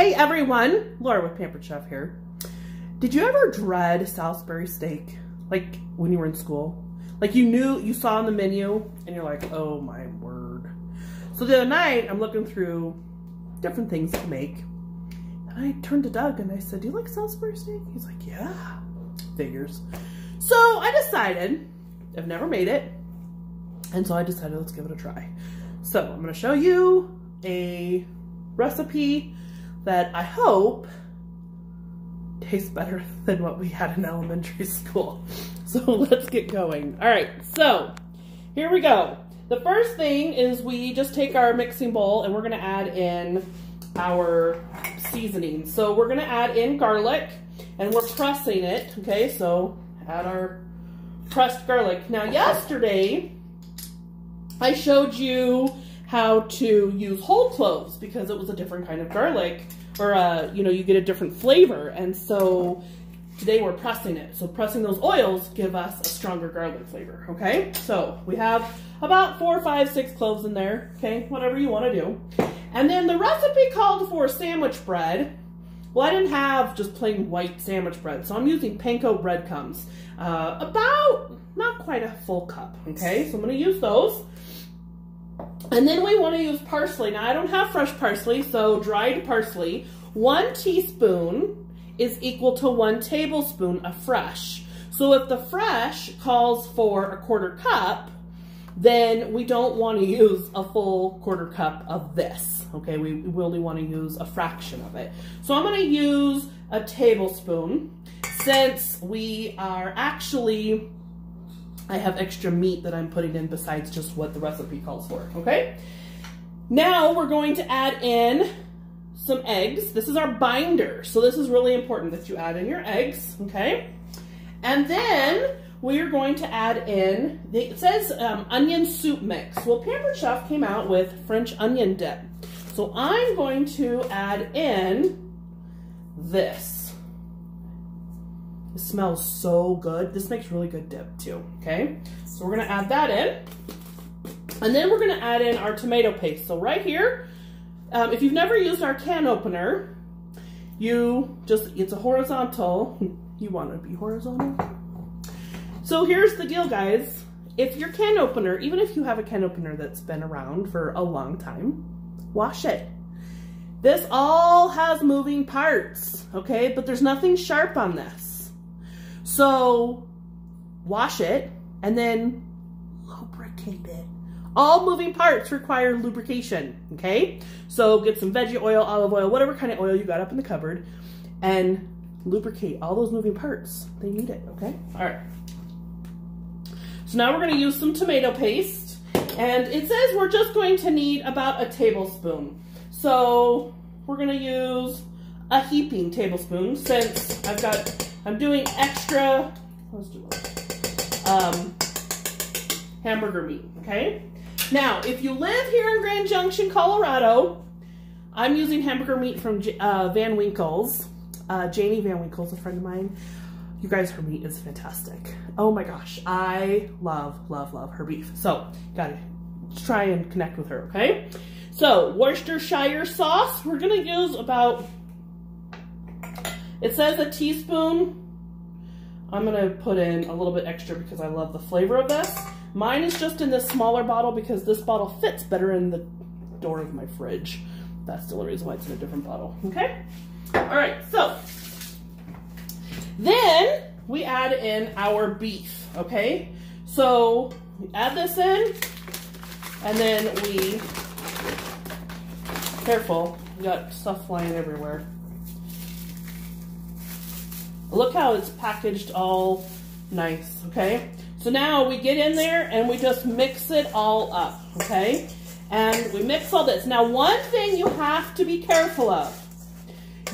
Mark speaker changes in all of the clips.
Speaker 1: Hey everyone, Laura with Pampered Chef here. Did you ever dread Salisbury steak? Like when you were in school? Like you saw on the menu and you're like, oh my word. So the other night I'm looking through different things to make and I turned to Doug and I said, do you like Salisbury steak? He's like, yeah, figures. So I decided, I've never made it, and so I decided let's give it a try. So I'm gonna show you a recipe that I hope tastes better than what we had in elementary school. So let's get going. All right, so here we go. The first thing is we just take our mixing bowl and we're gonna add in our seasoning. So we're gonna add in garlic and we're pressing it, okay? So add our pressed garlic. Now yesterday, I showed you how to use whole cloves because it was a different kind of garlic, or you get a different flavor. And so today we're pressing it. So pressing those oils give us a stronger garlic flavor, okay? So we have about 4, 5, 6 cloves in there, okay? Whatever you want to do. And then the recipe called for sandwich bread. Well, I didn't have just plain white sandwich bread, so I'm using panko breadcrumbs. About, not quite a full cup, okay? So I'm gonna use those. And then we want to use parsley. Now I don't have fresh parsley, so dried parsley. 1 teaspoon is equal to 1 tablespoon of fresh. So if the fresh calls for a 1/4 cup, then we don't want to use a full 1/4 cup of this. Okay, we only want to use a fraction of it. So I'm going to use a tablespoon since we are actually, I have extra meat that I'm putting in besides just what the recipe calls for, okay? Now we're going to add in some eggs. This is our binder, so this is really important that you add in your eggs, okay? And then we're going to add in, it says onion soup mix. Well, Pampered Chef came out with French onion dip. So I'm going to add in this. It smells so good. This makes really good dip too, okay? So we're gonna add that in. And then we're gonna add in our tomato paste. So right here, if you've never used our can opener, it's a horizontal. You wanna be horizontal? So here's the deal, guys. If your can opener, even if you have a can opener that's been around for a long time, wash it. This all has moving parts, okay? But there's nothing sharp on this. So wash it and then lubricate it. All moving parts require lubrication, okay? So get some veggie oil, olive oil, whatever kind of oil you got up in the cupboard, and lubricate all those moving parts. They need it, okay? All right. So now we're gonna use some tomato paste, and it says we're just going to need about a tablespoon. So we're gonna use a heaping tablespoon since I'm doing extra, let's do hamburger meat, okay? Now, if you live here in Grand Junction, Colorado, I'm using hamburger meat from Van Winkle's. Janie Van Winkle's a friend of mine. You guys, her meat is fantastic. Oh my gosh, I love, love, love her beef. So, gotta try and connect with her, okay? So, Worcestershire sauce, we're gonna use about, it says a teaspoon. I'm gonna put in a little bit extra because I love the flavor of this. Mine is just in this smaller bottle because this bottle fits better in the door of my fridge. That's the only reason why it's in a different bottle, okay? All right, so then we add in our beef, okay? So we add this in and then we, careful, we got stuff flying everywhere. Look how it's packaged all nice, okay? So now we get in there and we just mix it all up, okay? And we mix all this. Now, one thing you have to be careful of,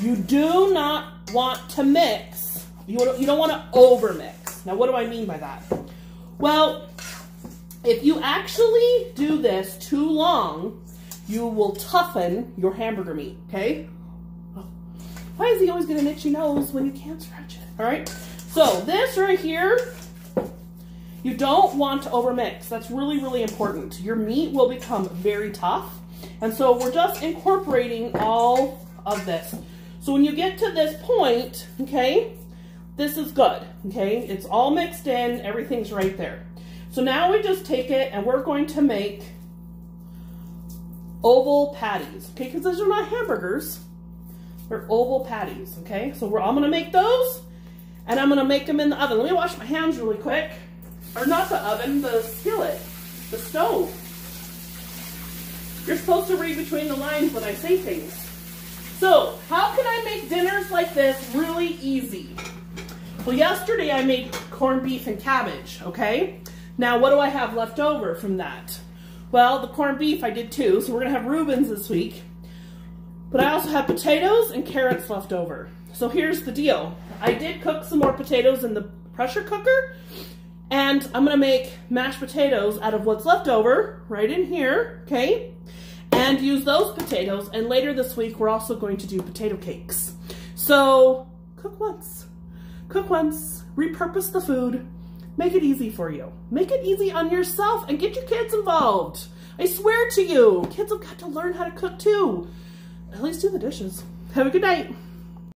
Speaker 1: you do not want to mix, you don't want to over mix. Now, what do I mean by that? Well, if you actually do this too long, you will toughen your hamburger meat, okay? Why is he always get an itchy nose when you can't scratch it? All right, so this right here, you don't want to overmix. That's really, really important. Your meat will become very tough. And so we're just incorporating all of this. So when you get to this point, okay, this is good, okay? It's all mixed in, everything's right there. So now we just take it and we're going to make oval patties, okay? Because those are not hamburgers, they're oval patties, okay? So I'm gonna make those and I'm gonna make them in the oven. Let me wash my hands really quick. Or not the oven, the skillet, the stove. You're supposed to read between the lines when I say things. So, how can I make dinners like this really easy? Well, yesterday I made corned beef and cabbage, okay? Now, what do I have left over from that? Well, the corned beef I did too, so we're gonna have Reubens this week. But I also have potatoes and carrots left over. So here's the deal. I did cook some more potatoes in the pressure cooker, and I'm gonna make mashed potatoes out of what's left over, right in here, okay? And use those potatoes, and later this week we're also going to do potato cakes. So cook once, repurpose the food, make it easy for you. Make it easy on yourself and get your kids involved. I swear to you, kids have got to learn how to cook too. At least do the dishes. Have a good night.